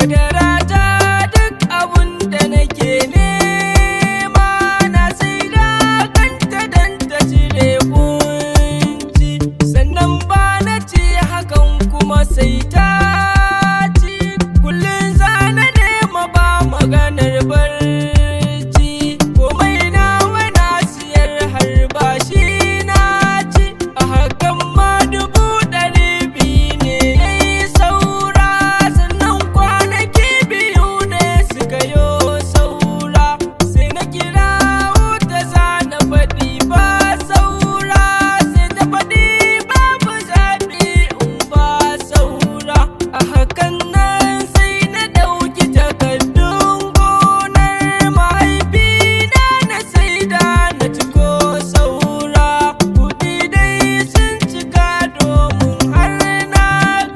kadarata duk abun da nake nema na sai da kanta dan ta cire kunci, sannan ba na ce hakan kuma sai ta ci. Kullum zana nema ba maganar barci, komai nawa na siyar har bashi na ci. A hakan ma 200,000 ne yayi saura, sannan kwanaki 2 ne suka yo saura. Sai na kira wuta zana faɗi ba saura, sai ta faɗi babu zaɓi in ba saura. A hakan nan sai na ɗauki takardun gonar mahaifina na saida na ciko saura. Kuɗi dai sun cika domin har na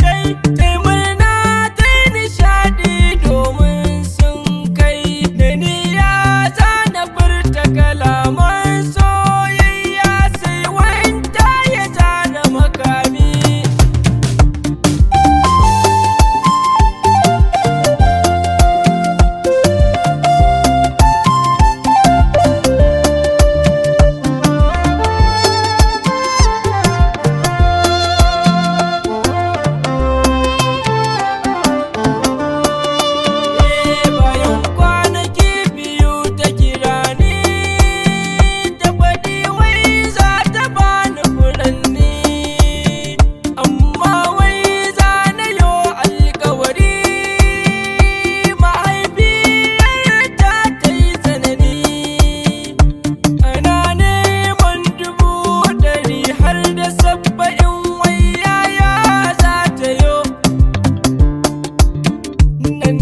kai, tai murna tai nishaɗi domin sun kai. Da niyya zana furta kalaman soyayya, sai wanda ya zana makami. Bayan kwanaki 2 ta kira ni, ta faɗi wai za ta bani furanni, amma wai za na yo alkawari. Mahaifiyarta ta yi tsanani, ana neman 100,000 har da 70, wai yaya za ta yo. Nan